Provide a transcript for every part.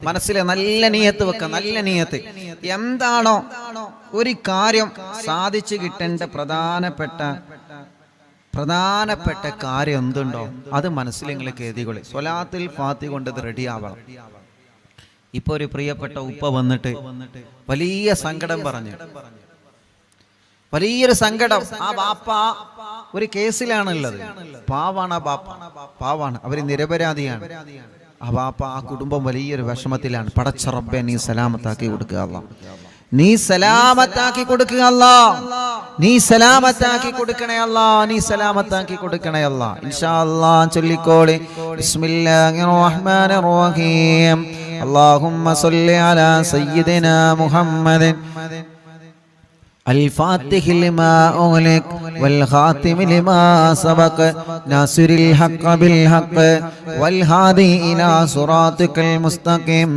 മനസ്സിലെ നല്ല നിയത്ത് വെക്ക. നല്ല നിയത്ത് എന്താണോ ഒരു കാര്യം സാധിച്ചു കിട്ടേണ്ട പ്രധാനപ്പെട്ട കാര്യം എന്തുണ്ടോ അത് മനസ്സിൽ നിങ്ങൾ കരുതിക്കൊള്ളി. സ്വലാത്തുൽ ഫാത്തിഹ കൊണ്ട് ഇത് റെഡി ആവണം. ഇപ്പൊ ഒരു പ്രിയപ്പെട്ട ഉപ്പ വന്നിട്ട് വലിയ സങ്കടം പറഞ്ഞു, വലിയൊരു സങ്കടം. ആ ബാപ്പ ഒരു കേസിലാണുള്ളത്. പാവാണ് ആ ബാപ്പ, പാവാണ്. അവര് നിരപരാധിയാണ്. ആ ബാപ്പ ആ കുടുംബം വലിയൊരു വിഷമത്തിലാണ്. പടച്ച റബ്ബേ നീ സലാമത്താക്കി കൊടുക്കുക അല്ലാ, നീ സലാമത്താക്കി കൊടുക്കുക അല്ലാ, നീ സലാമത്താക്കി കൊടുക്കണേ അല്ലാ, നീ സലാമത്താക്കി കൊടുക്കണേ അല്ലാ. ഇൻഷാ അല്ലാഹ് ചൊല്ലിക്കോളി. ബിസ്മില്ലാഹിർ റഹ്മാനിർ റഹീം. അല്ലാഹുമ്മ സ്വല്ലി അലാ സയ്യിദിനാ മുഹമ്മദിൻ الفاتح لما أغلق والخاتم لما سبق ناصر الحق بالحق والهادي إلى صراطك المستقيم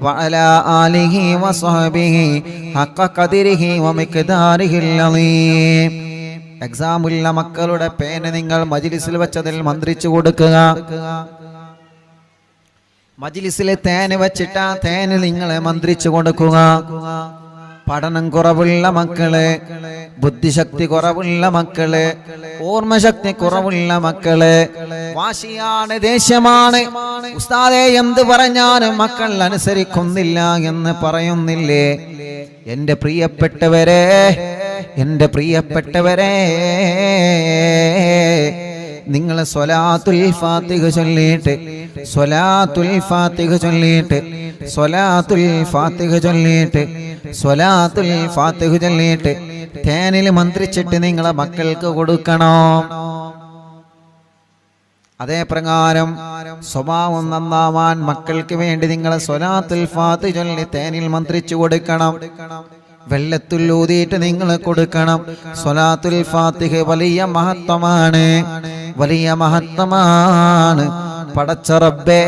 وعلى آله وصحبه حق قدره ومقداره العظيم. എക്സാമുള്ള മക്കളുടെ പേന നിങ്ങൾ മജ്ലിസിൽ വെച്ചതിൽ മന്ത്രിച്ചു കൊടുക്കുക. മജ്ലിസിലെ തേന് വെച്ചിട്ട് ആ തേന് നിങ്ങളെ മന്ത്രിച്ചു കൊടുക്കുക. പഠനം കുറവുള്ള മക്കള്, ബുദ്ധിശക്തി കുറവുള്ള മക്കള്, ഓർമ്മശക്തി കുറവുള്ള മക്കള്, വാശിയാണ്, ദേഷ്യമാണ്, ഉസ്താദേ എന്ത് പറഞ്ഞാലും മക്കൾ അനുസരിക്കുന്നില്ല എന്ന് പറയുന്നില്ലേ? എന്റെ പ്രിയപ്പെട്ടവരെ, എന്റെ പ്രിയപ്പെട്ടവരെ, നിങ്ങൾ സ്വലാത്തുൽ ഫാത്തിഹ ചൊല്ലിയിട്ട്, സ്വലാത്തുൽ ഫാത്തിഹ ചൊല്ലിയിട്ട്, സ്വലാത്തുൽ ഫാത്തിഹ ചൊല്ലിയിട്ട്, സ്വലാത്തുൽ ഫാത്തിഹ ചൊല്ലിയിട്ട് തേനിൽ മന്ത്രിച്ചിട്ട് നിങ്ങളെ മക്കൾക്ക് കൊടുക്കണം. അതേ പ്രകാരം സ്വഭാവം നന്നാവാൻ മക്കൾക്ക് വേണ്ടി നിങ്ങൾ സ്വലാത്തുൽ ഫാത്തിഹ ചൊല്ലി തേനിൽ മന്ത്രിച്ചു കൊടുക്കണം. വെള്ളത്തിൽ ഊതിയിട്ട് നിങ്ങൾ കൊടുക്കണം. സ്വലാത്തുൽ ഫാത്തിഹ വലിയ മഹത്വമാണ്, വലിയ മഹത്വമാണ്. പടച്ച റബ്ബേ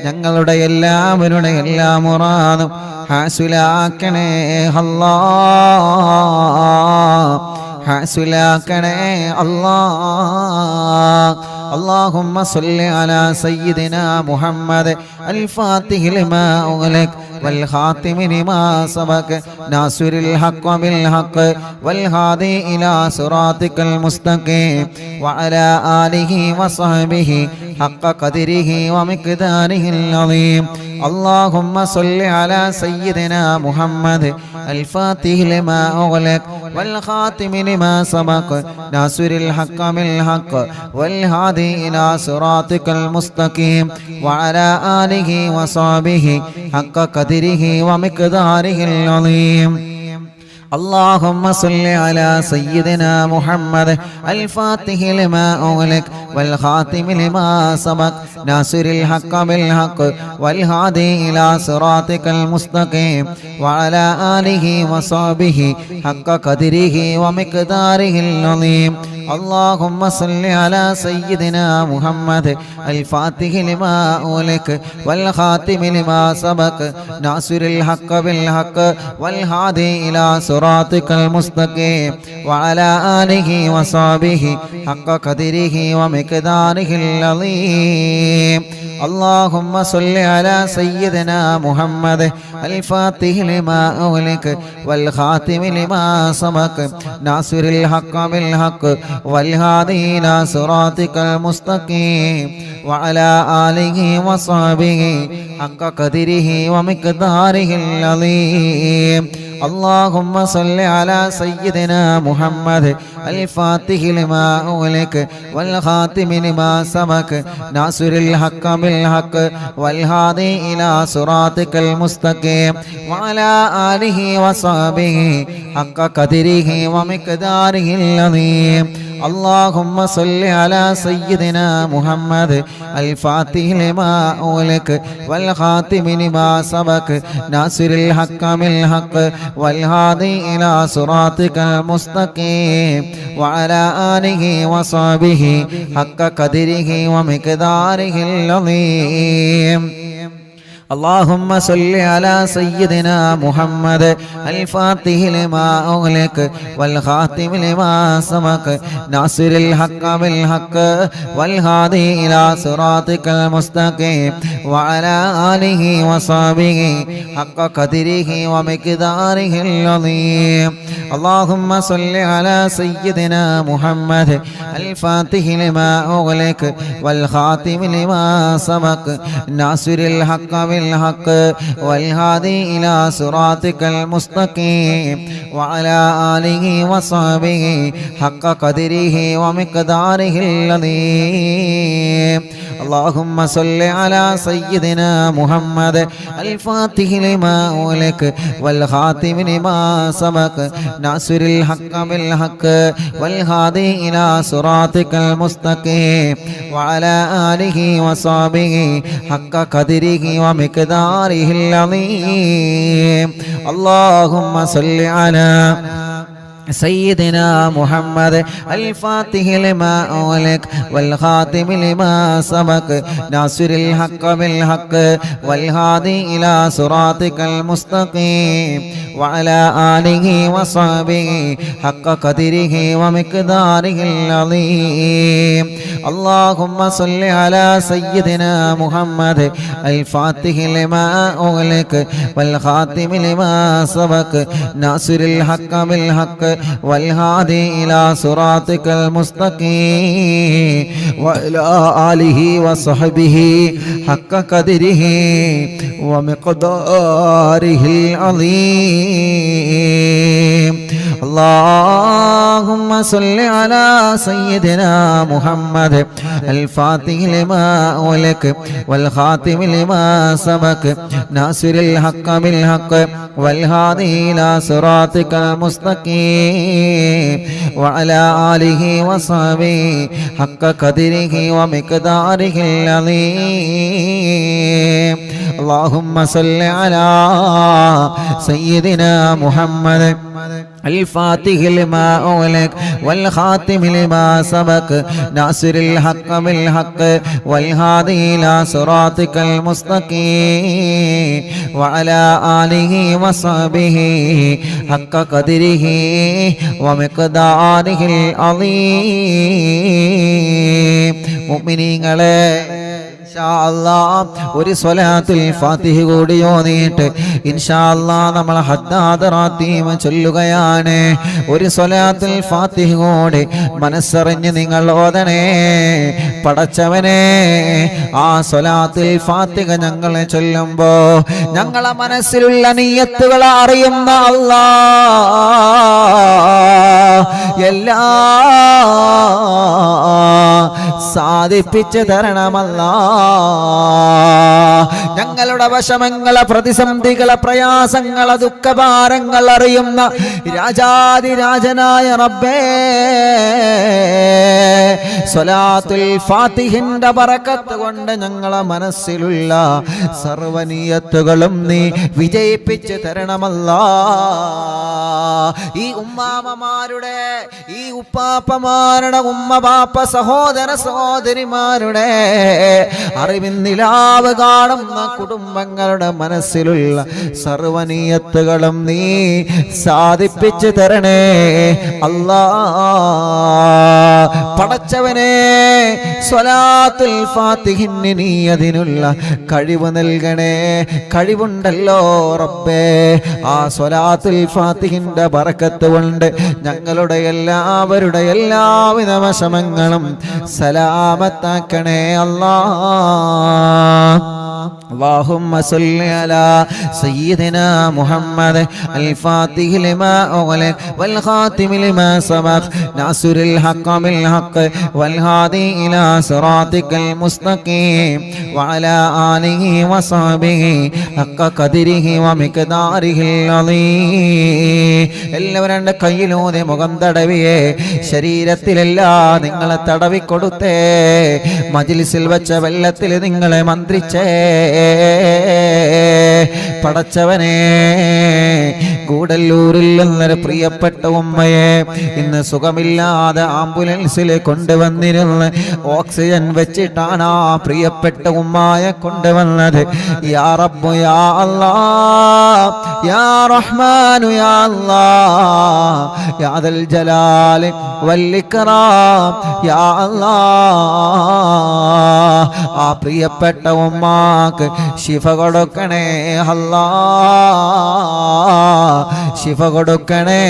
ഞങ്ങളുടെ എല്ലാവരുടെ എല്ലാ മുറാദും ഹാസുലാക്കണേ അല്ലാ, ഹാസുലാക്കണേ അല്ലാ. اللهم صل على سيدنا محمد الفاتح لما أغلق والخاتم لما سبق ناصر الحق بالحق والهادي إلى صراطك المستقيم وعلى آله وصحبه حق قدره ومقداره العظيم. اللهم صل على سيدنا محمد الفاتح لما أغلق والخاتم لما سبق ناصر الحق بالحق والهادي إلى صراطك المستقيم وعلى آله وصحبه حق قدره ومقداره العظيم. اللهم صل على سيدنا محمد الفاتح لما أغلق والخاتم لما سبق ناصر الحق بالحق والهادي إلى صراطك المستقيم وعلى آله وصحبه حق قدره ومقداره العظيم. اللهم صل على سيدنا محمد الفاتح لما أغلق والخاتم لما سبق ناصر الحق بالحق والهادي إلى صراطك المستقيم وعلى آله وصحبه حق قدره ومقداره العظيم. اللهم صل على سيدنا محمد الفاتح لما أغلق والخاتم لما سبق ناصر الحق بالحق والهادي إلى صراطك المستقيم وعلى آله وصحبه حق قدره ومقداره العظيم. اللهم صل على سيدنا محمد الفاتح لما أغلق والخاتم لما سبق ناصر الحق بالحق والهادي إلى صراطك المستقيم وعلى آله وصحبه حق قدره ومقداره العظيم. اللهم صل على سيدنا محمد الفاتح لما أغلق والخاتم لما سبق ناصر الحق بالحق والهادي إلى صراطك المستقيم وعلى آله وصحبه حق قدره ومقداره العظيم. اللهم صل على سيدنا محمد الفاتح لما أغلق والخاتم لما سبق ناصر الحق بالحق والهادي إلى صراطك المستقيم وعلى آله وصحبه حق قدره ومقداره العظيم اللهم صل على سيدنا محمد الفاتح لما أغلق والخاتم لما سبق ناصر الحق بالحق والهادي إلى صراطك المستقيم وعلى آله وصحبه حق قدره ومقداره العظيم اللهم صل على سيدنا محمد الفاتح لما أغلق والخاتم لما سبق ناصر الحق بالحق والهادي إلى صراطك المستقيم وعلى آله وصحبه حق قدره ومقداره العظيم اللهم صل على سيدنا محمد الفاتح لما أغلق والخاتم لما سبق ناصر الحق بالحق والهادي إلى صراطك المستقيم وعلى آله وصحبه حق قدره ومقداره العظيم اللهم صل على سيدنا محمد الفاتح لما أغلق والخاتم لما سبق ناصر الحق بالحق والهادي إلى صراطك المستقيم وعلى آله وصحبه حق قدره ومقداره العظيم اللهم صل على سيدنا محمد الفاتح لما أغلق والخاتم لما سبق ناصر الحق بالحق والهادي إلى صراطك المستقيم وعلى آله وصحبه حق قدره ومقداره العظيم اللهم صل على سيدنا محمد الفاتح لما أغلق والخاتم لما سبق ناصر الحق بالحق والهادي إلى صراطك المستقيم وعلى آله وصحبه حق قدره ومقداره العظيم മുഅ്മിനീങ്ങളെ ഇൻഷാ അല്ലാഹ് ഒരു സ്വലാത്തുൽ ഫാത്തിഹ കൂടി ഓതിയിട്ട് ഇൻഷാ അല്ലാഹ് നമ്മൾ ഹദ്ദാദ് റാത്തീമ ചൊല്ലുകയാണ്. ഒരു സ്വലാത്തുൽ ഫാത്തിഹ കൂടി മനസ്സറിഞ്ഞ് നിങ്ങൾ ഓതണേ. പടച്ചവനെ, ആ സ്വലാത്തുൽ ഫാത്തിഹ ഞങ്ങൾ ചൊല്ലുമ്പോ ഞങ്ങളെ മനസ്സിലുള്ള നിയ്യത്തുകൾ അറിയുന്ന അല്ലാഹ് എല്ലാ സാധിപ്പിച്ചു തരണമല്ലാ. ഞങ്ങളുടെ വിഷമങ്ങളെ, പ്രതിസന്ധികളെ, പ്രയാസങ്ങളെ, ദുഃഖഭാരങ്ങൾ അറിയുന്ന രാജാതിരാജനായ റബ്ബേ, സ്വലാത്തുൽ ഫാത്തിഹിന്റെ ബറക്കത്ത് കൊണ്ട് ഞങ്ങളെ മനസ്സിലുള്ള സർവനിയത്തുകളും നീ വിജയിപ്പിച്ചു തരണമല്ലാ. ഈ ഉമ്മാമമാരുടെ, ഈ ഉപ്പാപ്പമാരുടെ, ഉമ്മ ബാപ്പ സഹോദര സഹോദരിമാരുടെ അറിവിന്നിലാവ് കാണുന്ന കുടുംബങ്ങളുടെ മനസ്സിലുള്ള സർവനിയത്തുകളും നീ സാധിപ്പിച്ചു തരണേ അല്ലാ. പടച്ചവനെ, സ്വലാത്തുൽ ഫാത്തിഹിന് നീ അതിനുള്ള കഴിവ് നൽകണേ. കഴിവുണ്ടല്ലോ റബ്ബേ. ആ സ്വലാത്തുൽ ഫാത്തിഹിന്റെ ബറക്കത്ത് കൊണ്ട് ഞങ്ങളുടെ എല്ലാവരുടെ എല്ലാവിധ വിഷമങ്ങളും സലാമത്താക്കണേ അല്ലാ. اللهم صل على سيدنا محمد الفاتح لما أغلق والخاتم لما سبق ناصر الحق بالحق والهادي إلى صراطك المستقيم وعلى آله وصحبه حق قدره ومقداره العظيم. എല്ലാവരും കയ്യിലൂടെ മുഖം തടവിയേ, ശരീരത്തിലെല്ലാം നിങ്ങളെ തടവിക്കൊടുത്തേ, മജ്ലിസിൽ വെച്ച വെള്ളത്തിൽ നിങ്ങളെ മന്ത്രിച്ചേ, പടച്ചവനെ ഗൂഡല്ലൂരിൽ നിന്നൊരു പ്രിയപ്പെട്ട ഉമ്മയെ ഇന്ന് സുഖമില്ലാതെ ആംബുലൻസിൽ കൊണ്ടുവന്നിരുന്ന് ഓക്സിജൻ വെച്ചിട്ടാണ് ആ പ്രിയപ്പെട്ട ഉമ്മയെ കൊണ്ടുവന്നത്. യാ റബ്ബു യാ അല്ലാഹ് യാ റഹ്മാനു യാ അല്ലാഹ് യാ ദൽ ജലാലി വൽ ഇക്റാം യാ അല്ലാഹ് ആ പ്രിയപ്പെട്ട ഉമ്മാക്ക് ശിഫ കൊടുക്കണേ അല്ലാഹ്, ശിഫ കൊടുക്കണേ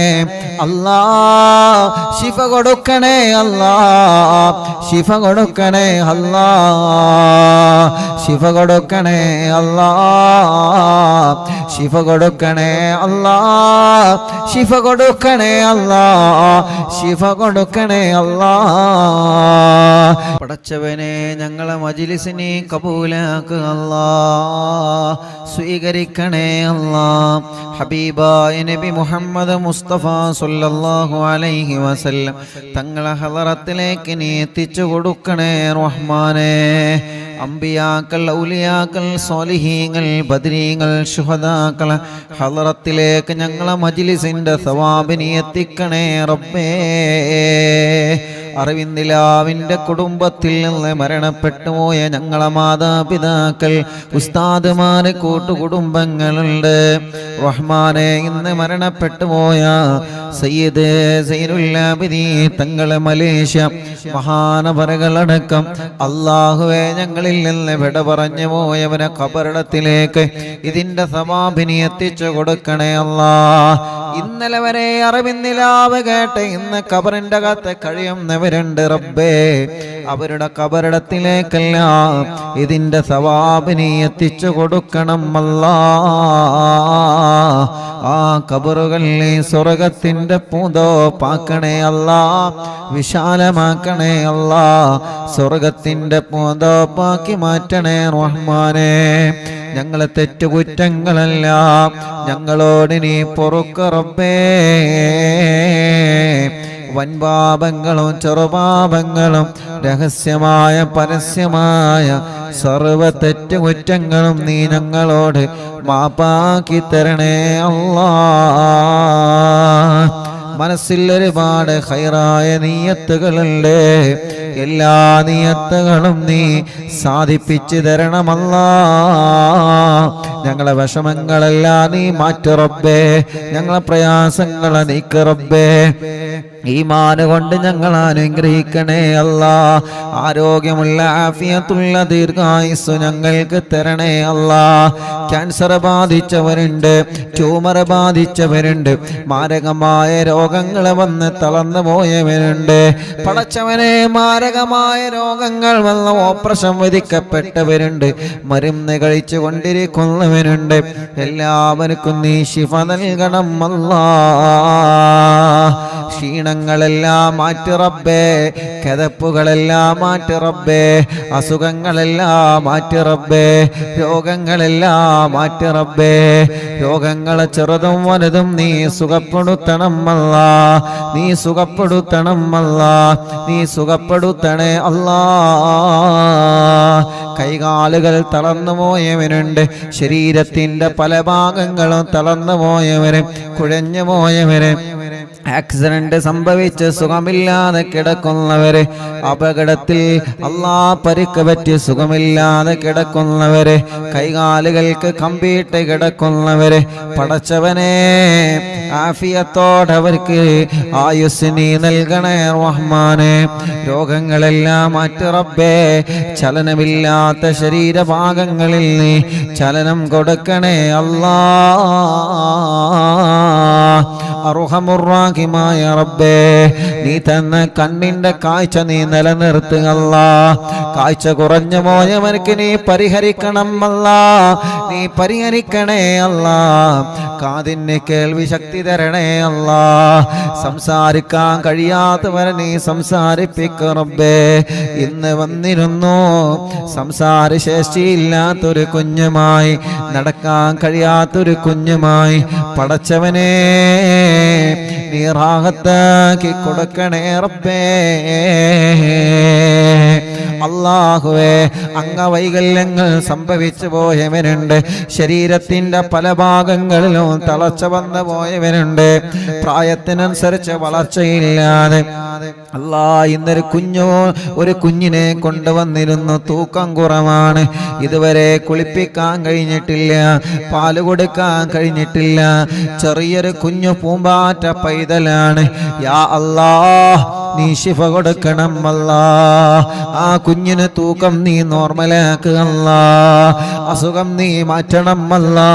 അല്ലാഹ്, ശിഫ കൊടുക്കണേ അല്ലാഹ്, ശിഫ കൊടുക്കണേ അല്ലാഹ്, ശിഫ കൊടുക്കണേ അല്ലാഹ്, ശിഫ കൊടുക്കണേ അല്ലാഹ്, ശിഫ കൊടുക്കണേ അല്ലാഹ്, ശിഫ കൊടുക്കണേ അല്ലാഹ്. പടച്ചവനെ ഞങ്ങളെ മജ്‌ലിസിനെ കബൂലാക്കുക അല്ലാഹ്, സ്വീകരിക്കണേ അല്ലാഹ്. ഹബീബായ നബി മുഹമ്മദ് മുസ്തഫ സല്ലല്ലാഹു അലൈഹി വസല്ലം തങ്ങളെ ഹളറത്തിലേക്ക് നീ എത്തിച്ചു കൊടുക്കണേ റഹ്മാനേ. അംബിയാക്കൾ, ഔലിയാക്കൾ, സ്വാലിഹീങ്ങൾ, ബദ്രീങ്ങൾ, ശുഹദാക്കൾ ഹളറത്തിലേക്ക് ഞങ്ങളെ മജ്‌ലിസിന്റെ സവാബിനെ എത്തിക്കണേ റബ്ബേ. അറിവിന്ദിലാവിൻ്റെ കുടുംബത്തിൽ നിന്ന് മരണപ്പെട്ടു പോയ ഞങ്ങളെ മാതാപിതാക്കൾ, ഉസ്താദുമാര്, കൂട്ടുകുടുംബങ്ങളുണ്ട് റഹ്മാനെ. ഇന്ന് മരണപ്പെട്ടു പോയ സയ്യിദ് സൈനുൽ ആബിദീൻ തങ്ങളെ മലേഷ്യ മഹാനവറുകളടക്കം അല്ലാഹുവേ ഞങ്ങളിൽ നിന്ന് വിട പറഞ്ഞു പോയവനെ ഖബറിടത്തിലേക്ക് ഇതിന്റെ സവാബിനെ എത്തിച്ചു കൊടുക്കണേ അല്ലാഹ്. ഇന്നലെ വരെ അറിവിന്ദിലാവ് കേട്ട് ഇന്ന് ഖബറിന്റെ അകത്ത് കഴിയുന്നവരുണ്ട് റബ്ബേ, അവരുടെ ഖബറിടത്തിലേക്കെല്ലാം ഇതിന്റെ സവാബിനെ എത്തിച്ചു കൊടുക്കണം അല്ലാഹ്. ആ ഖബറുകളിലെ സ്വർഗത്തിന്റെ പൂന്തോപ്പാക്കണേ അല്ലാഹ്, വിശാലമാക്കണേ അല്ലാഹ്, സ്വർഗത്തിന്റെ പൂന്തോപ്പാക്കി മാറ്റണേ റഹ്മാനേ. ഞങ്ങളെ തെറ്റുകുറ്റങ്ങളെല്ലാം ഞങ്ങളോട് നീ പൊറുക്ക റബ്ബേ. വൻപാപങ്ങളും ചെറുപാപങ്ങളും രഹസ്യമായ പരസ്യമായ സർവ തെറ്റുകുറ്റങ്ങളും നീ ഞങ്ങളോട് മാപ്പാക്കി തരണേ അല്ലാഹ്. മനസ്സിൽ ഒരുപാട് ഖൈറായ നിയ്യത്തുകളുണ്ട്, എല്ലാ നിയ്യത്തുകളും നീ സാധിപ്പിച്ചു തരണമല്ലാഹ്. ഞങ്ങളെ വിഷമങ്ങളെല്ലാം നീ മാറ്റ് റബ്ബേ, ഞങ്ങളെ പ്രയാസങ്ങളെ നീക്ക് റബ്ബേ. ഈമാന് കൊണ്ട് ഞങ്ങൾ അനുഗ്രഹിക്കണേ അല്ലാഹ്. ആരോഗ്യമുള്ള ആഫിയത്തുള്ള ദീർഘായുസ്സു ഞങ്ങൾക്ക് തരണേ അല്ലാഹ്. ക്യാൻസർ ബാധിച്ചവരുണ്ട്, ട്യൂമർ ബാധിച്ചവരുണ്ട്, മാരകമായ രോഗങ്ങൾ വന്ന് തളർന്നു പോയവരുണ്ട്. പടച്ചവനെ മാരകമായ രോഗങ്ങൾ വന്ന് ഓപ്പറേഷൻ വിധിക്കപ്പെട്ടവരുണ്ട്, മരുന്ന് കഴിച്ചു കൊണ്ടിരിക്കുന്നവരുണ്ട്. എല്ലാവർക്കും നീ ശിഫ നൽകണം അല്ലാഹ്. ക്ഷീണങ്ങളെല്ലാം മാറ്റി റബ്ബേ, കിതപ്പുകളെല്ലാം മാറ്റി റബ്ബേ, അസുഖങ്ങളെല്ലാം മാറ്റി റബ്ബേ, രോഗങ്ങളെല്ലാം മാറ്റി റബ്ബേ. രോഗങ്ങളെ ചെറുതും വലുതും നീ സുഖപ്പെടുത്തണം അല്ലാഹ്, നീ സുഖപ്പെടുത്തണം അല്ലാഹ്, നീ സുഖപ്പെടുത്തണേ അല്ലാഹ്. കൈകാലുകൾ തളർന്നു പോയവരുണ്ട്, ശരീരത്തിന്റെ പല ഭാഗങ്ങളും തളർന്നു പോയവര്, കുഴഞ്ഞു പോയവര്, ആക്സിഡന്റ് സംഭവിച്ച് സുഖമില്ലാതെ കിടക്കുന്നവര്, അപകടത്തിൽ പരിക്ക് പറ്റി സുഖമില്ലാതെ കിടക്കുന്നവര്, കൈകാലുകൾക്ക് കമ്പിയിട്ട് കിടക്കുന്നവര്, പടച്ചവനെ ആഫിയത്തോടെ അവർക്ക് ആയുസ്സിനി നൽകണേ റഹ്മാനെ. രോഗങ്ങളെല്ലാം മാറ്റി റബ്ബേ. ചലനമില്ലാത്ത ശരീരഭാഗങ്ങളിൽ നീ ചലനം കൊടുക്കണേ അല്ലാഹ്. അർഹമുർറാഹിമായ റബ്ബേ, നീ തന്ന കണ്ണിന്റെ കാഴ്ച നീ നിലനിർത്തുക അല്ലാഹ്. കാഴ്ച കുറഞ്ഞു പോയവർക്ക് നീ പരിഹരിക്കണം അല്ലാഹ്, നീ പരിഹരിക്കണേ അല്ലാഹ്. കാതിന് കേൾവി ശക്തി തരണേ അല്ലാഹ്. സംസാരിക്കാൻ കഴിയാത്തവരെ നീ സംസാരിപ്പിക്കുക റബ്ബേ. ഇന്ന് വന്നിരുന്നു സംസാര ശേഷിയില്ലാത്തൊരു കുഞ്ഞുമായി, നടക്കാൻ കഴിയാത്തൊരു കുഞ്ഞുമായി, പടച്ചവനെ നീ റാഹത്താക്കി കൊടുക്കണേ റബ്ബേ. അല്ലാഹുവേ, അംഗവൈകല്യങ്ങൾ സംഭവിച്ചു പോയവനുണ്ട്, ശരീരത്തിന്റെ പല ഭാഗങ്ങളിലും തളർച്ച വന്നു പോയവനുണ്ട്, പ്രായത്തിനനുസരിച്ച് വളർച്ചയില്ലാതെ. അല്ലാ, ഇന്നൊരു ഒരു കുഞ്ഞിനെ കൊണ്ടുവന്നിരുന്നു, തൂക്കം കുറവാണ്, ഇതുവരെ കുളിപ്പിക്കാൻ കഴിഞ്ഞിട്ടില്ല, പാല് കൊടുക്കാൻ കഴിഞ്ഞിട്ടില്ല, ചെറിയൊരു കുഞ്ഞു പൂമ്പാറ്റ പൈതലാണ്. യാ അല്ലാ, നീ ശിഫ കൊടുക്കണം അല്ലാ, ആ കുഞ്ഞിന് തൂക്കം നീ നോർമലാക്കുക അല്ലാ, അസുഖം നീ മാറ്റണം അല്ലാ,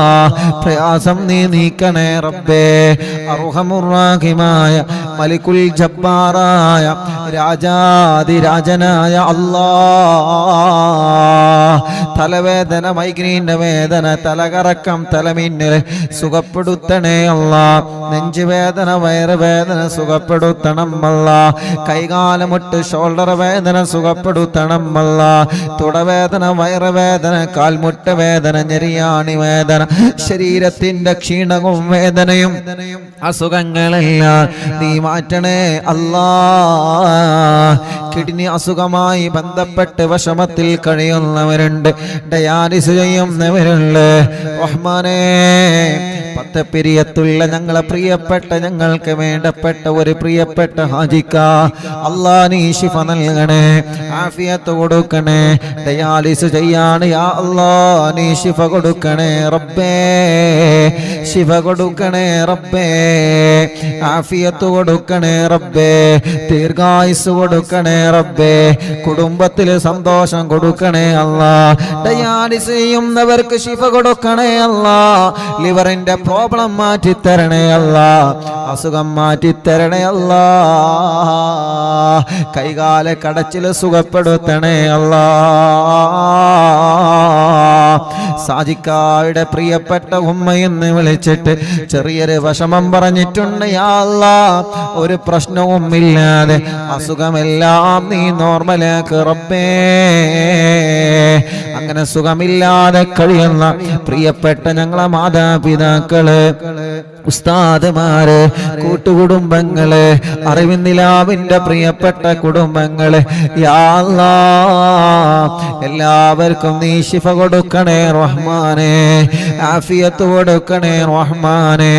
പ്രയാസം നീ നീക്കണേ റബ്ബേ. അർഹമുർ-റഹീമായ മലിക്കുൽ ജബ്ബാറായ രാജാതിരാജനായ അല്ലാ, തലവേദന, മൈഗ്രീന്റെ വേദന, തലകറക്കം, തലമിന്നൽ സുഖപ്പെടുത്തണേ അല്ലാ, നെഞ്ചുവേദന, വയറുവേദന സുഖപ്പെടുത്തണം അല്ലാ, കൈകാലമുട്ട് ഷോൾഡർ വേദന സുഖപ്പെടുത്തണം അല്ലാ, തുടവേദന, വയറുവേദന, കാൽമുട്ട് വേദന, ഞെരിയാണി വേദന, ശരീരത്തിന്റെ ക്ഷീണവും വേദനയും അസുഖങ്ങളെല്ലാം നീ മാറ്റണേ അല്ലാ. കിഡ്നി അസുഖമായി ബന്ധപ്പെട്ട് വിഷമത്തിൽ കഴിയുന്നവരുണ്ട്, ഡയാലിസ് ചെയ്യുന്നവരുണ്ട്. റഹ്മാനേ, പത്തപ്പിരിയത്തുള്ള ഞങ്ങളെ പ്രിയപ്പെട്ട, ഞങ്ങൾക്ക് വേണ്ടപ്പെട്ട ഒരു പ്രിയപ്പെട്ട ഹാജിക്ക അല്ലാ നീ ശിഫ നൽകണേ, ആഫിയത്ത് കൊടുക്കണേ. ഡയാലിസ് ചെയ്യാണ് യാ അല്ലാ, നീ ശിഫ കൊടുക്കണേ റബ്ബേ, ശിഫ കൊടുക്കണേ റബ്ബേ, ആഫിയത്ത് കൊടുക്കണേ റബ്ബേ, ദീർഘായുസ് കൊടുക്കണേ റബ്ബേ, കുടുംബത്തിൽ സന്തോഷം കൊടുക്കണേ അല്ലാ. ഡയാലിസ് ചെയ്യുന്നവർക്ക് ശിഫ കൊടുക്കണേ അല്ലാ, ലിവറിന്റെ പ്രോബ്ലം മാറ്റിത്തരണേ അല്ലാ, അസുഖം മാറ്റിത്തരണേ അല്ലാ, കൈകാല കടച്ചിൽ സുഖപ്പെടുത്തണേ അല്ലാ. സാജിക്കായുടെ പ്രിയപ്പെട്ട ഉമ്മയെന്ന് വിളിച്ചിട്ട് ചെറിയൊരു വിഷമം പറഞ്ഞിട്ടുണ്ട് യാ അല്ലാ, ഒരു പ്രശ്നവും ഇല്ലാതെ അസുഖമെല്ലാം നീ നോർമലാക്ക് റബ്ബേ. അങ്ങനെ സുഖമില്ലാതെ കഴിയുന്ന പ്രിയപ്പെട്ട ഞങ്ങളെ മാതാപിതാക്കള്, ഉസ്താദുമാര്, കൂട്ടുകുടുംബങ്ങള്, അറിവിന്ദിലാവിന്റെ പ്രിയപ്പെട്ട കുടുംബങ്ങള്, യാ അല്ലാഹ് എല്ലാവർക്കും നീ ശിഫ കൊടുക്കണേ റഹ്മാനേ, ആഫിയത്ത് കൊടുക്കണേ റഹ്മാനേ.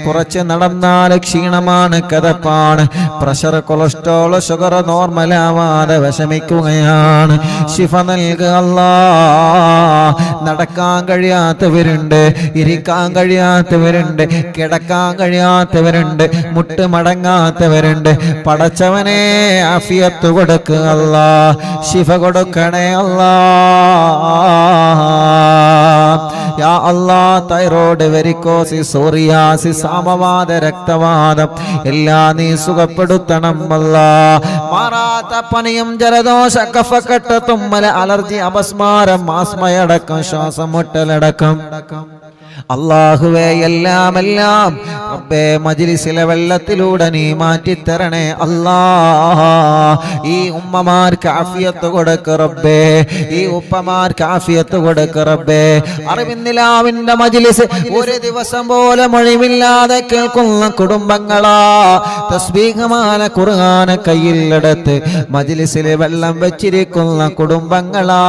കുറച്ച് നടന്നാൽ ക്ഷീണമാണ്, കഥപ്പാണ്, പ്രഷർ, കൊളസ്ട്രോൾ, ഷുഗർ നോർമലാവാതെ വിഷമിക്കുകയാണ്, ശിഫ നൽകുക അല്ലാഹ്. നടക്കാൻ കഴിയാത്തവരുണ്ട്, ഇരിക്കാൻ കഴിയാത്തവരുണ്ട്, കിടക്കാൻ കഴിയാത്തവരുണ്ട്, മുട്ട് മടങ്ങാത്തവരുണ്ട്, പടച്ചവനെ ആഫിയത്ത് കൊടുക്കുക അല്ലാഹ്, ശിഫ കൊടുക്കണേ അല്ലാഹ്. യാ അല്ലാഹ്, തൈറോയ്ഡ്, വെരിക്കോസിസ്, സോറിയാസിസ്, സാമവാത, രക്തവാതം എല്ലാം നീ സുഖപ്പെടുത്തണം അല്ലാഹ്. മാറാത്ത പനിയും ജലദോഷ, കഫക്കെട്ട്, തുമ്മൽ, അലർജി, അപസ്മാരം, ആസ്മയടക്കം, ശ്വാസം മുട്ടലടക്കം അല്ലാഹുവേ എല്ലാം റബ്ബേ മജ്ലിസിലെ വെള്ളത്തിലൂടെ നീ മാറ്റിത്തരണേ അല്ലാഹ്. ഈ ഉമ്മമാർക്ക് ആഫിയത്ത് കൊടുക്ക് റബ്ബേ, ഈ ഉപ്പമാർക്ക് ആഫിയത്ത് കൊടുക്ക് റബ്ബേ. അറിവിന്ദിലാവിന്റെ മജ്ലിസ് ഒരു ദിവസം പോലെ മൊഴിവില്ലാതെ കേൾക്കുന്ന കുടുംബങ്ങളാ, തസ്ബീഹ്മാല ഖുർആന കയ്യിലെടുത്ത് മജ്ലിസിൽ വെള്ളം വെച്ചിരിക്കുന്ന കുടുംബങ്ങളാ,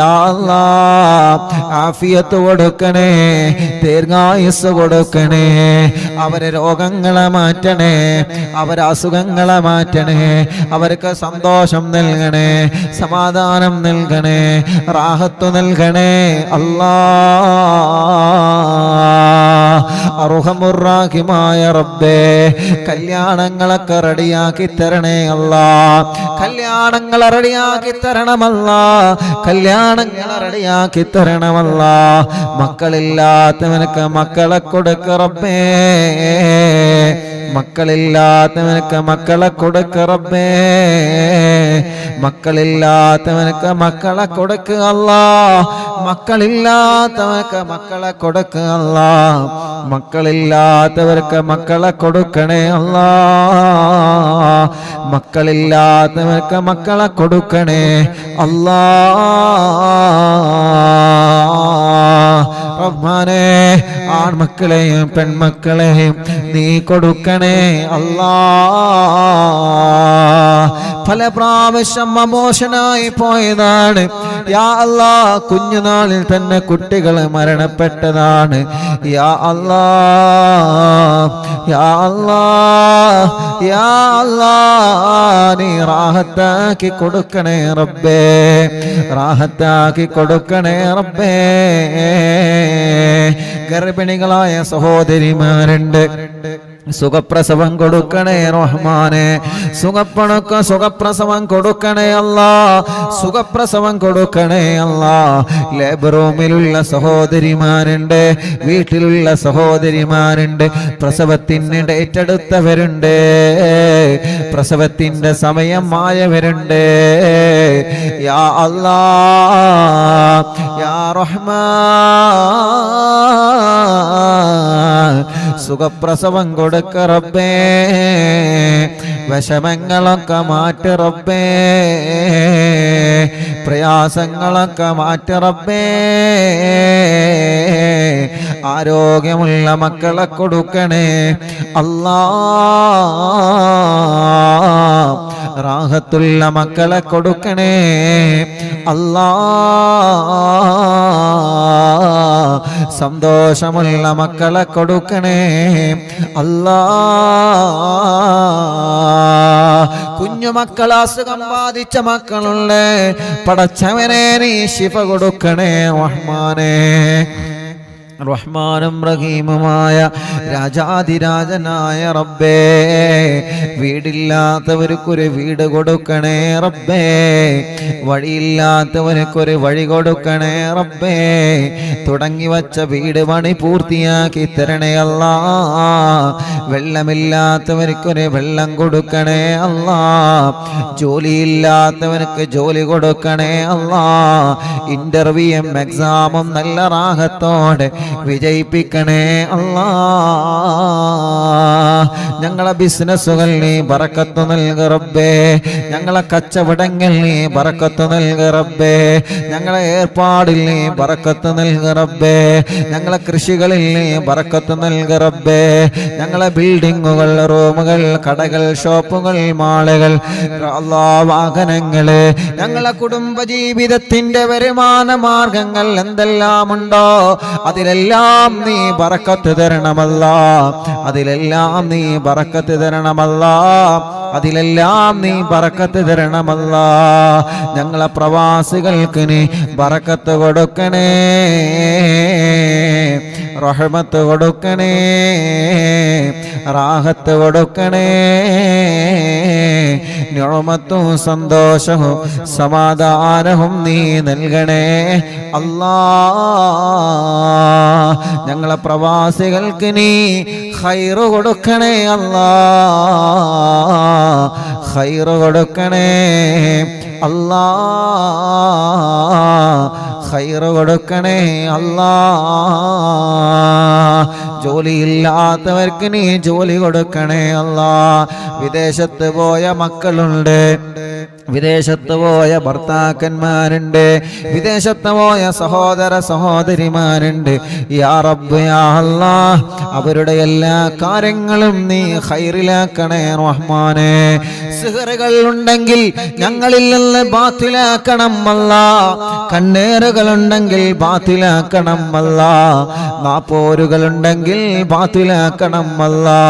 യാ അല്ലാഹ് ആഫിയത്ത് കൊടുക്കണേ, ദീർഘായുസ് കൊടുക്കണേ, അവരെ രോഗങ്ങളെ മാറ്റണേ, അവരെ അസുഖങ്ങളെ മാറ്റണേ, അവർക്ക് സന്തോഷം നൽകണേ, സമാധാനം നൽകണേ, റാഹത്ത് നൽകണേ അല്ലാഹ്. അർഹമുർ-റഹീമായ റബ്ബേ, കല്യാണങ്ങളൊക്കെ റെഡിയാക്കി തരണേ അല്ലാഹ്, കല്യാണങ്ങളെ റെഡിയാക്കി തരണമല്ലാഹ്, കല്യാണങ്ങളെ റെഡിയാക്കി തരണമല്ലാഹ്. മക്കളില്ലാത്തവനക്ക് മക്കളെ കൊടുക്ക് റബ്ബേ, മക്കളില്ലാത്തവനക്ക് മക്കളെ കൊടുക്ക് റബ്ബേ, മക്കളില്ലാത്തവനക്ക് മക്കളെ കൊടുക്ക് അല്ലാഹ്, മക്കളില്ലാത്തവനക്ക് മക്കളെ കൊടുക്ക് അല്ലാഹ്, മക്കളില്ലാത്തവർക്ക് മക്കളെ കൊടുക്കണേ അല്ലാഹ്, മക്കളില്ലാത്തവർക്ക് മക്കളെ കൊടുക്കണേ അല്ലാഹ്. റഹ്മാനേ, ആൺമക്കളെയും പെൺമക്കളെയും നീ കൊടുക്കണേ അല്ലാഹ്. പല പ്രാവശ്യം അമോഷനായി പോയതാണ്. യാ അല്ലാ, കുഞ്ഞുനാളിൽ തന്നെ കുട്ടികൾ മരണപ്പെട്ടതാണ്. യാ അല്ലാ, യാ അല്ലാ, യാ അല്ലാ, നീ റാഹത്താക്കി കൊടുക്കണേ റബ്ബേ, റാഹത്താക്കി കൊടുക്കണേ റബ്ബേ. ഗർഭിണികളായ സഹോദരിമാരുണ്ട്, സുഖപ്രസവം കൊടുക്കണേ റഹ്മാനെ, സുഖപ്രസവം കൊടുക്കണേ അല്ലാ, സുഖപ്രസവം കൊടുക്കണേ അല്ലാ. ലേബർ റൂമിലുള്ള സഹോദരിമാരുണ്ട്, വീട്ടിലുള്ള സഹോദരിമാരുണ്ട്, പ്രസവത്തിന് ഡേറ്റ് എടുത്തവരുണ്ട്, പ്രസവത്തിന്റെ സമയം ആയവരുണ്ട്. യാ അല്ലാ, യാ റഹ്മാൻ, സുഖപ്രസവം കൊടുക്ക റബ്ബേ, വിഷമങ്ങളൊക്കെ മാറ്റി റബ്ബേ, പ്രയാസങ്ങളൊക്കെ മാറ്റി റബ്ബേ. ആരോഗ്യമുള്ള മക്കളെ കൊടുക്കണേ അല്ലാ, റാഹത്തുള്ള മക്കളെ കൊടുക്കണേ അല്ലാ, സന്തോഷമുള്ള മക്കളെ കൊടുക്കണേ അല്ലാ. കുഞ്ഞുമക്കൾ അസുഖം ബാധിച്ച മക്കളുണ്ട്, പടച്ചവനെ നീ ശിഫ കൊടുക്കണേ റഹ്മാനേ. റഹ്മാനും റഹീമുമായ രാജാതിരാജനായ റബ്ബേ, വീടില്ലാത്തവർക്കൊരു വീട് കൊടുക്കണേ റബ്ബേ, വഴിയില്ലാത്തവർക്കൊരു വഴി കൊടുക്കണേ റബ്ബേ, തുടങ്ങി വച്ച വീട് പണി പൂർത്തിയാക്കി തരണേ അല്ലാ. വെള്ളമില്ലാത്തവർക്കൊരു വെള്ളം കൊടുക്കണേ അല്ലാ, ജോലിയില്ലാത്തവർക്ക് ജോലി കൊടുക്കണേ അല്ലാ. ഇന്റർവ്യൂവും എക്സാമും നല്ല റാഹത്തോടെ വിജയിപ്പിക്കണേ അല്ലാ. ഞങ്ങളെ ബിസിനസ്സുകൾ നീ ബറക്കത്ത് നൽക റബ്ബേ, ഞങ്ങളെ കച്ചവടങ്ങൾ നീ ബറക്കത്ത് നൽക റബ്ബേ, ഞങ്ങളെ ഏർപ്പാടിൽ നീ ബറക്കത്ത് നൽക റബ്ബേ, ഞങ്ങളെ കൃഷികളിൽ നീ ബറക്കത്ത് നൽക റബ്ബേ, ഞങ്ങളെ ബിൽഡിങ്ങുകൾ, റൂമുകൾ, കടകൾ, ഷോപ്പുകൾ, മാളുകൾ, വാഹനങ്ങള്, ഞങ്ങളെ കുടുംബ ജീവിതത്തിന്റെ വരുമാന മാർഗങ്ങൾ എന്തെല്ലാമുണ്ടോ അതിലെല്ലാം നീ ബറക്കത്ത് തരണമല്ലാ, അതിലെല്ലാം നീ ബറക്കത്ത് തരണമല്ലാ, അതിലെല്ലാം നീ ബറക്കത്ത് തരണമല്ലാ. ഞങ്ങളെ പ്രവാസികൾക്ക് നീ ബറക്കത്ത് കൊടുക്കണേ, റഹ്മത്ത് കൊടുക്കണേ, റാഹത്ത് കൊടുക്കണേ, നിഅമത്തും സന്തോഷവും സമാധാനവും നീ നൽകണേ അല്ലാ. ഞങ്ങളെ പ്രവാസികൾക്ക് നീ ഖൈറ് കൊടുക്കണേ അല്ലാ, ഖൈറ് കൊടുക്കണേ അല്ലാ, ഖൈറ് കൊടുക്കണേ അല്ലാ. ജോലിയില്ലാത്തവർക്ക് നീ ജോലി കൊടുക്കണേ അല്ലാ. വിദേശത്ത് പോയ മക്കളുണ്ട്, വിദേശത്ത് പോയ ഭർത്താക്കന്മാരുണ്ട്, വിദേശത്ത് പോയ സഹോദര സഹോദരിമാരുണ്ട്. യാ റബ്ബ് യാ അല്ലാഹ്, അവരുടെ എല്ലാ കാര്യങ്ങളും നീ ഖൈറിലാക്കണേ റഹ്മാനേ. സിഹറുകൾ ഉണ്ടെങ്കിൽ ഞങ്ങളിൽ നിന്ന് ബാത്തിലാക്കണം അല്ലാ, കണ്ണേറുകൾ ഉണ്ടെങ്കിൽ ബാത്തിലാക്കണം അല്ലാ, നാപ്പോരുകൾ ഉണ്ടെങ്കിൽ ബാത്തിലാക്കണം അല്ലാ.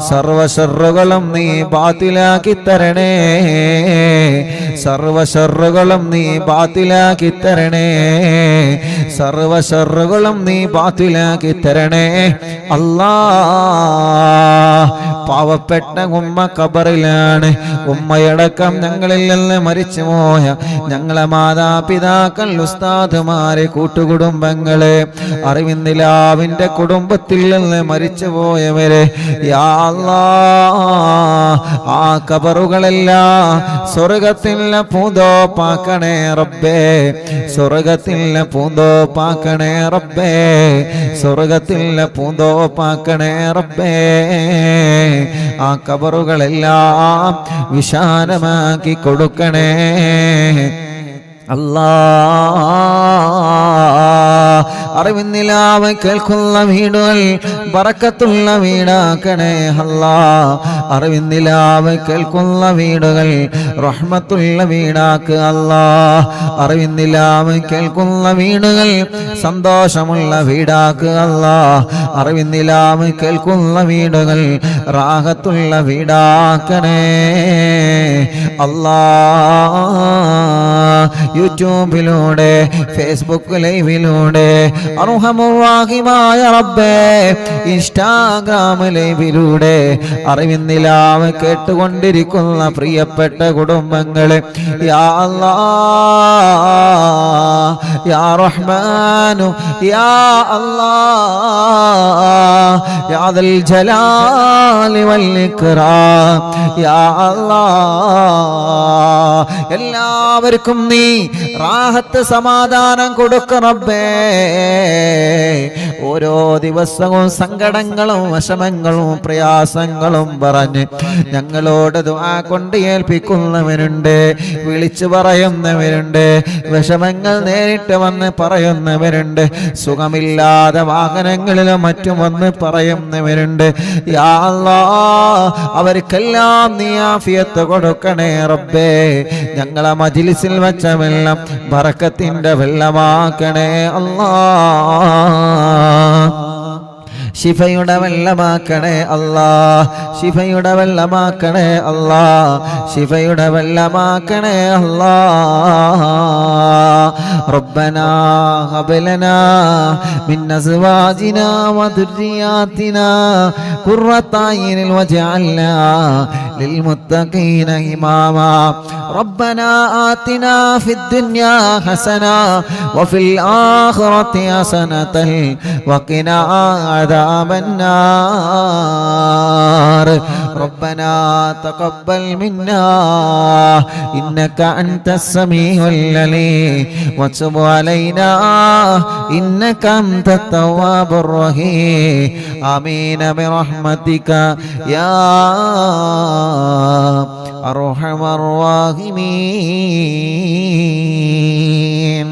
സർവ ശർറുകളും നീ ബാത്തിലാക്കി തരണേ, സർവ ശർറുകളും നീ ബാത്തിലാക്കി തരണേ, സർവ ശർറുകളും നീ ബാത്തിലാക്കി തരണേ അല്ലാ. പാവപ്പെട്ട ഉമ്മ ഖബറിലാണ്, ഉമ്മയടക്കം ഞങ്ങളിൽ നിന്ന് മരിച്ചു പോയ ഞങ്ങളെ മാതാപിതാക്കൾ, ഉസ്താദുമാരെ, കൂട്ടുകുടുംബങ്ങളെ, അറിവിന്ദിലാവിന്റെ കുടുംബത്തിൽ നിന്ന് മരിച്ചു പോയവരെ യാ അല്ലാഹ്, ആ ഖബറുകളെല്ലാം സ്വർഗത്തിലെ പൂന്തോപ്പാക്കണേ റബ്ബേ, സ്വർഗത്തിലെ പൂന്തോപ്പാക്കണേ റബ്ബേ, സ്വർഗത്തിലെ പൂന്തോപ്പാക്കണേ റബ്ബേ. ആ ഖബറുകളെല്ലാം വിശാലമാക്കി കൊടുക്കണേ അല്ലാഹ്. അറിവിന്നിലാവ് കേൾക്കുന്ന വീടുകൾ ബറക്കത്തുള്ള വീടാക്കണേ അല്ലാ. അറിവിന്നിലാവ് കേൾക്കുന്ന വീടുകൾ റഹ്മത്തുള്ള വീടാക്ക് അല്ലാ. അറിവിന്നിലാവ് കേൾക്കുന്ന വീടുകൾ സന്തോഷമുള്ള വീടാക്ക് അല്ലാ. അറിവിന്നിലാവ് കേൾക്കുന്ന വീടുകൾ റാഹത്തുള്ള വീടാക്കണേ അല്ലാ. യൂട്യൂബിലൂടെ ഫേസ്ബുക്ക് ലൈവിലൂടെ അർഹമുർ-റഹീമായ റബ്ബേ ഇൻസ്റ്റാഗ്രാം ലൈവിലൂടെ അറിവിന്നിലാവ് കേട്ടുകൊണ്ടിരിക്കുന്ന പ്രിയപ്പെട്ട കുടുംബങ്ങളെ യാ അല്ലാഹ് യാ റഹ്മാനു യാ അല്ലാഹ് യാ ദൽ ജലാലി വൽ ഇക്റാം യാ അല്ലാഹ് എല്ലാവർക്കും നീ റാഹത്ത് സമാധാനം കൊടുക്ക റബ്ബേ. ഓരോ ദിവസവും സങ്കടങ്ങളും വിഷമങ്ങളും പ്രയാസങ്ങളും പറഞ്ഞ് ഞങ്ങളോട് ദുആ കൊണ്ട് ഏൽപ്പിക്കുന്നവരുണ്ട്, വിളിച്ചു പറയുന്നവരുണ്ട്, വിഷമങ്ങൾ നേരിട്ട് വന്ന് പറയുന്നവരുണ്ട്, സുഖമില്ലാതെ വാഹനങ്ങളിലും മറ്റും വന്ന് പറയുന്നവരുണ്ട്. യാ അല്ലാഹ് അവർക്കെല്ലാം നീ ആഫിയത്ത് കൊടുക്കണേ റബ്ബേ. ഞങ്ങളെ മജ്‌ലിസിൽ വച്ച വെള്ളം ബറക്കത്തിന്റെ വെള്ളമാക്കണേ അല്ലാഹ്. ശിഫയുടെ വെള്ളമാക്കണേ അല്ലാഹ്. ശിഫയുടെ വെള്ളമാക്കണേ അല്ലാഹ്. ശിഫയുടെ വെള്ളമാക്കണേ അല്ലാഹ്. റബ്ബനാ ഹബ് ലനാ മിൻ അസ്വാജിനാ വദുർരിയാതിനാ ഖുർറത അയ്നിൻ വജഅൽനാ ലിൽമുത്തഖീന ഇമാമാ. റബ്ബനാ ആതിനാ ഫിദ്ദുനിയാ ഹസന വഫിൽ ആഖിറതി ഹസനതൻ വഖിനാ عذاب النار. ربنا تقبل منا إنك أنت السميع العليم وتب علينا إنك أنت التواب الرحيم. آمين برحمتك يا أرحم الراحمين.